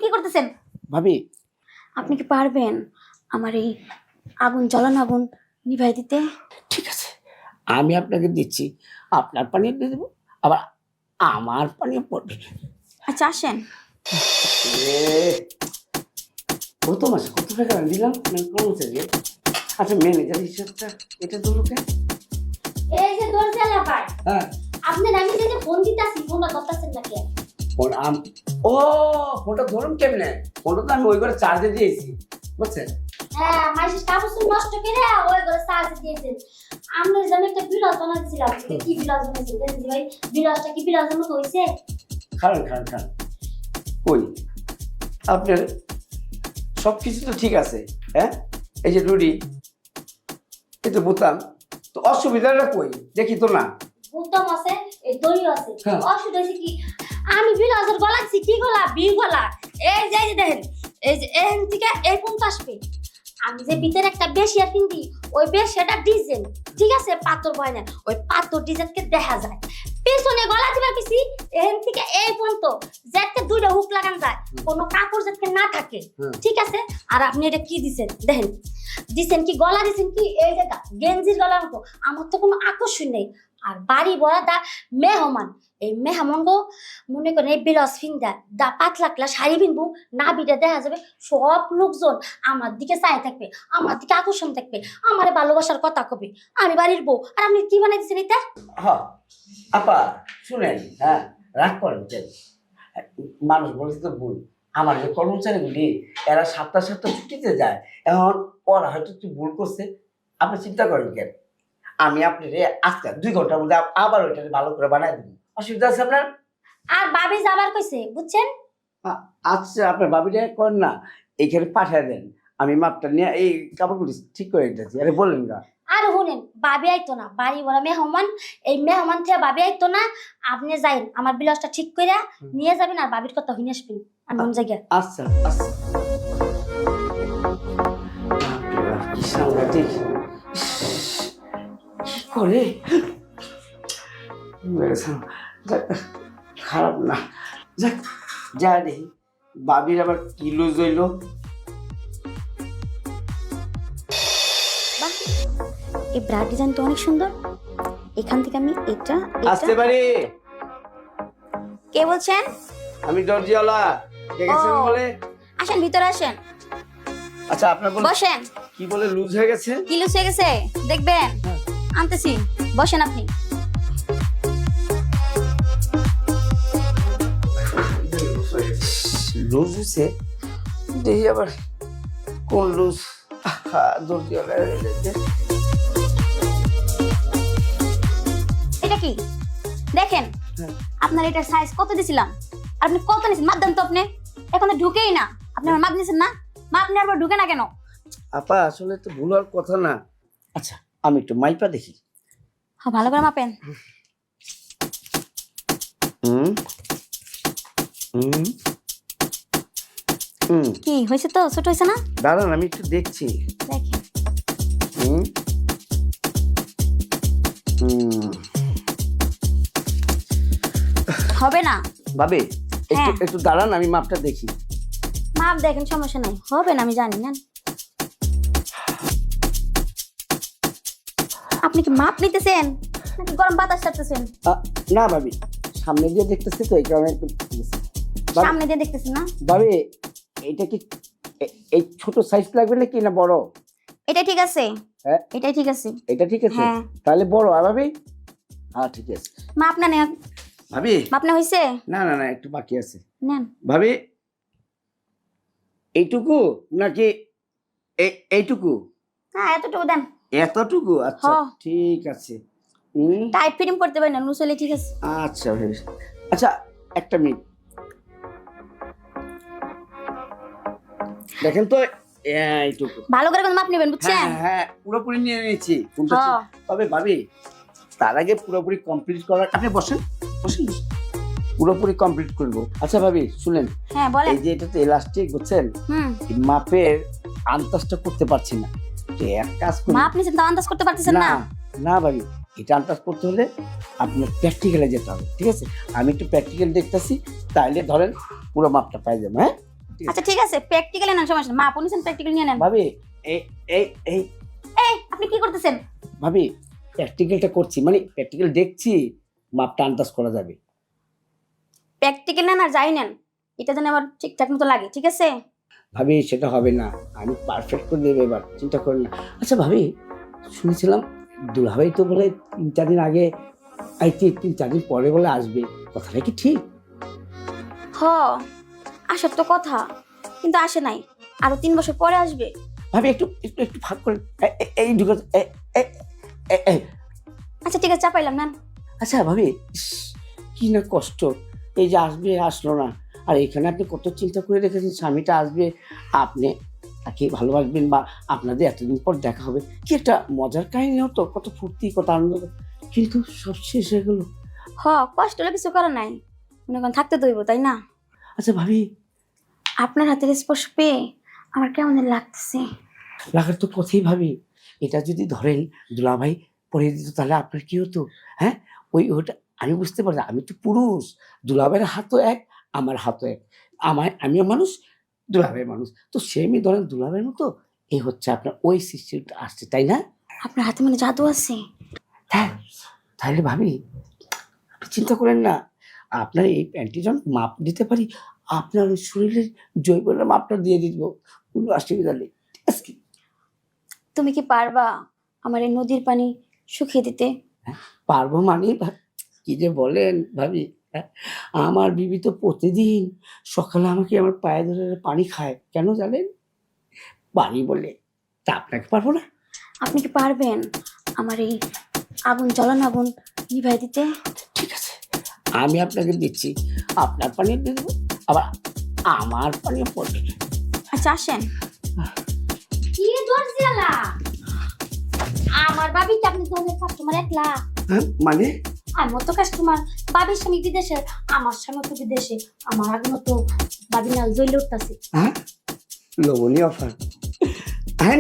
কি করতেছেন? ভাবি আপনি কি পারবেন আমার এই আগুন জ্বালানো আগুন নিভাই দিতে? ঠিক আছে, আমি আপনাকে দিচ্ছি, আপনার পানি দিয়ে দেবো, আবার আমার পানি পড়বে। আচ্ছা আসেন। কত মাসে কত টাকা দিলাম কর্মচারী? আচ্ছা ম্যানেজার হিসাবটা এটা ধরো কেন? এই যে দরজালা ভাই, হ্যাঁ আপনার আমি যে ফোন দিতাছি ফোনটা ধরতেছেন না কেন? ফোন ও ফোনটা ধরুন কেমনে? ফোনটা তো আমি ওই করে চার্জে দিয়েছি, বুঝছেন? হ্যাঁ, মাইসের কাপড় নষ্ট করে ওই করে চার্জ দিয়েছেন। আমরা যেন একটা বিরাজ বানাচ্ছিলাম, কি বিরাজ বানাইছেন দেখেন ভাই? বিরাজটা কি বিরাজের মতো হয়েছে? খারাপ খারাপ খারাপ কই আপনার সব কিছু তো ঠিক আছে, হ্যাঁ? এই যে রুডি, এই তো বোতাম, তো অসুবিধাটা কই দেখি তো না। বুতাম আছে, এই দড়ি আছে। হ্যাঁ। অসুবিধা হয়েছে কি? আমি বিরাজের গলা দিছি কি গলা? বি গলা। এই যে দেখেন, এই যে এখান থেকে এই পর্যন্ত আসবে। আমি যে ভিতরে একটা বেশিয়া কিনতি, ওই বেশিয়াটা ডিজাইন, ঠিক আছে? পাথর হয় না, ওই পাথর ডিজাইনকে দেখা যায়। পিছনে গলা দিবা পিছি, এখান থেকে এই পর্যন্ত যাতে দুইটা হুক লাগান যায়, কোনো কাপড় যাতে না থাকে, ঠিক আছে? আর আপনি এটা কি দিছেন দেখেন, দিছেন কি গলা দিছেন কি এই যে গেঞ্জির গলার মতো। আমার তো কোনো আকর্ষণ নেই। আর বাড়ি বড়া দা মেহমান, এই মেহমান গো মনে করেন এই বিলাস ফিন্দা দা পাতলা শাড়ি পিনবো, নাভিটা দেখা যাবে, সব লোকজন আমার দিকে চাই থাকবে, আমার দিকে আকর্ষণ থাকবে, আমার ভালোবাসার কথা কবে। আমি বাড়ির বউ, আর আপনি কি বানাই দিচ্ছেন এটা? হ্যাঁ আপা শুনেন, হ্যাঁ রাগ করেন কেন? মানুষ বলতে তো ভুল, আমার যে কর্মচারীগুলি এরা সাতটা ছুটিতে যায়, এখন ওরা হয়তো একটু ভুল করছে, আপনি চিন্তা করেন কেন? আমি আপনি আজকে 2 ঘন্টার মধ্যে আবার ওইটা ভালো করে বানাই দেবো, অসুবিধা আছে আপনার? আর ভাবি যাবার কইছে বুঝছেন? আচ্ছা আপনার ভাবিটা করেন না, এইখানে পাঠিয়ে দেন, আমি মাপটা নিয়ে এই কাপড়গুলি ঠিক করে দিতেছি। আরে বললেন না? আর শুনেন, ভাবি আইতো না, বাড়ি বড় মেহমান, এই মেহমান থেকে ভাবি আইতো না। আপনি যাইন আমার বিলাসটা ঠিক করে নিয়ে যাবেন, আর ভাবির কথা হইনে আসবেন আমি কোন জায়গায়। আচ্ছা আচ্ছা, কি সাংঘাতিক কি করে খারাপ না, যাক যা দেখি বাবির আবার কি লুজ হইলো। বাহ, এই ব্রা ডিজাইন তো অনেক সুন্দর। এখান থেকে আমি এটা আসতে পারি? কে বলছেন? আমি দরজিওয়ালা, দেখেছেন ও। বলে। আসেন ভিতরে আসেন, আচ্ছা আপনার বলে বসেন। কি বলে লুজ হয়ে গেছে? কি লুজ হয়ে গেছে দেখবেন, আনতেছি, বসেন আপনি। লুজ হয়েছে দেখি আবার কোন লুজ। দরজিওয়ালা এটা কি দেখেন, আপনার এটার সাইজ কত দিছিলাম, আর আপনি কত নিছেন? মাপ দেন তো আপনি, এখন তো ঢুকেই না। আপনি আমার মাপ নিছেন না, মাপ নেওয়ার পর ঢুকে না কেন? আপা আসলে তো ভুল হওয়ার কথা না। আচ্ছা আমি একটু মাইপা দেখি। হ্যাঁ, ভালো করে মাপেন। হুম হুম হুম, কি হয়েছে? তো ছোট হয়েছে না? দাঁড়ান আমি একটু দেখছি। দেখেন, হুম হুম, হবে না? ভাবি একটু হ্যাঁ। একটু দাঁড়ান আমি মাপটা দেখি। মাপ দেখেন, সমস্যা নাই, হবে না আমি জানি না। আপনি কি মাপ নিতেছেন নাকি গরম বাতাস ছাড়তেছেন? না ভাবি, সামনে দিয়ে দেখতেছি তো এই কারণে একটু ভাবি- সামনে দিয়ে দেখতেছেন না? ভাবি এইটা কি এই ছোট সাইজ লাগবে নাকি না বড়? এটা ঠিক আছে, হ্যাঁ এটাই ঠিক আছে। এটা ঠিক আছে, হ্যাঁ। তাহলে বড়। আর ভাবি হ্যাঁ ঠিক আছে। মাপ না নেন, ভাবি মাপ না হয়েছে? না না না একটু বাকি আছে। নেন। ভাবি এইটুকু নাকি এইটুকু? হ্যাঁ, এতটুকু দেন। এতটুকু? আচ্ছা হ্যাঁ। ঠিক আছে। টাইট ফিটিং করতে পারি না, লুজ হলে ঠিক আছে। আচ্ছা বেশ। আচ্ছা একটা মিনিট দেখেন তো, এইটুকু। ভালো করে কোনো মাপ নেবেন বুঝছেন? হ্যাঁ হ্যাঁ পুরোপুরি নিয়ে নিয়েছি কোনটা হ্যাঁ। তবে ভাবি তার আগে পুরোপুরি কমপ্লিট করার, আপনি বসেন বসেন বসেন। পুরোপুরি কমপ্লিট করবো। আচ্ছা ভাবি শুনেন, হ্যাঁ বলেন। এই যে এটা তো ইলাস্টিক বুঝছেন, এই মাপের আন্দাজটা করতে পারছি না, তো এক কাজ করি। মাপ নিছেন তো আন্দাজ করতে পারতেছেন না না? না ভাবি, এটা আন্দাজ করতে হলে আপনার প্র্যাকটিক্যালে যেতে হবে, ঠিক আছে? আমি একটু প্র্যাকটিক্যাল দেখতেছি, তাইলে ধরেন পুরো মাপটা পাই যাবো। হ্যাঁ ঠিক আছে আচ্ছা ঠিক আছে, প্র্যাকটিক্যালি নেন, সমস্যা নেই। মা আপনি প্র্যাকটিক্যাল নিয়ে নেন। ভাবি এই এই এই এই আপনি কি করতেছেন? ভাবি প্র্যাকটিক্যালটা করছি, মানে প্র্যাকটিক্যাল দেখছি, মাপটা আন্দাজ করা যাবে। প্র্যাকটিক্যাল নেন আর যাই নেন, এটা যেন আমার ঠিকঠাক মতো লাগে, ঠিক আছে? ভাবি সেটা হবে না, আমি পারফেক্ট করে দেবো এবার, চিন্তা করেন না। আচ্ছা ভাবি, শুনেছিলাম দুলাভাই তো বলে 3-4 দিন আগে, 3-4 দিন পরে বলে আসবে, কথাটা কি ঠিক? হ, আসার তো কথা, কিন্তু আসে নাই, আরো 3 বছর পরে আসবে। ভাবি একটু একটু একটু ভাগ করে এই ঢুকে আচ্ছা ঠিক আছে, চাপাইলাম নেন। আচ্ছা ভাবি, ইস, কি না কষ্ট, এই যে আসবে আসলো না, আর এখানে আপনি কত চিন্তা করে রেখেছেন স্বামীটা আসবে, আপনি তাকে ভালোবাসবেন বা আপনাদের এতদিন পর দেখা হবে, কি একটা মজার কাহিনী হতো, কত ফুর্তি কত আনন্দ, কিন্তু সব শেষ হয়ে গেল। হ, কষ্ট হলে কিছু করার নাই, মনে করেন থাকতে দইব, তাই না? আচ্ছা ভাবি, আপনার হাতের স্পর্শ পেয়ে আমার কেমন যেন লাগতেছে। রাখার তো কথাই ভাবি, এটা যদি ধরেন দুলাভাই পরে দিত তাহলে আপনার কি হতো? হ্যাঁ, ওইটা আমি বুঝতে পারি, আমি তো পুরুষ, দুলাভাইয়ের হাতও এক, আমার হাতও এক, আমিও মানুষ, দুলাভাই মানুষ, তো সেমই ধরেন দুলাভাইয়ের মতো, এই হচ্ছে আপনার ওই সিস্টেমটা আসছে, তাই না? আপনার হাতে মানে জাদু আছে। হ্যাঁ, তাহলে ভাবি আপনি চিন্তা করেন না, আপনার এই প্যান্টি যখন মাপ দিতে পারি, আপনার ওই শরীরের জৈবনের মাপটা দিয়ে দিব, কোনো অসুবিধা নেই, ঠিক আছে কি? তুমি কি পারবা আমার এই নদীর পানি শুকিয়ে দিতে? পারবো মানে কি যে বলেন ভাবি, হ্যাঁ? আমার বিবি তো প্রতিদিন সকালে আমাকে আমার পায়ে ধরে পানি খায়, কেন জানেন? পানি বলে, তা আপনাকে পারবো না? আপনি কি পারবেন আমার এই আগুন, জ্বলানো আগুন নিভাই দিতে? ঠিক আছে, আমি আপনাকে দিচ্ছি, আপনার পানি দিয়ে দেবো, আবার আমার পানিও পড়বে। আচ্ছা আসেন। কি দরজিয়ালা, আমার ভাবিকে আপনি ধরনের কাস্টমার একলা? হ্যাঁ মানে, আমার তো কাস্টমার, বাবির স্বামী বিদেশে, আমার স্বামী তো বিদেশে, আমার আগুন তো বাবি নাল জ্বলে উঠতেছে। হ্যাঁ, লোভনীয় অফার। হ্যাঁ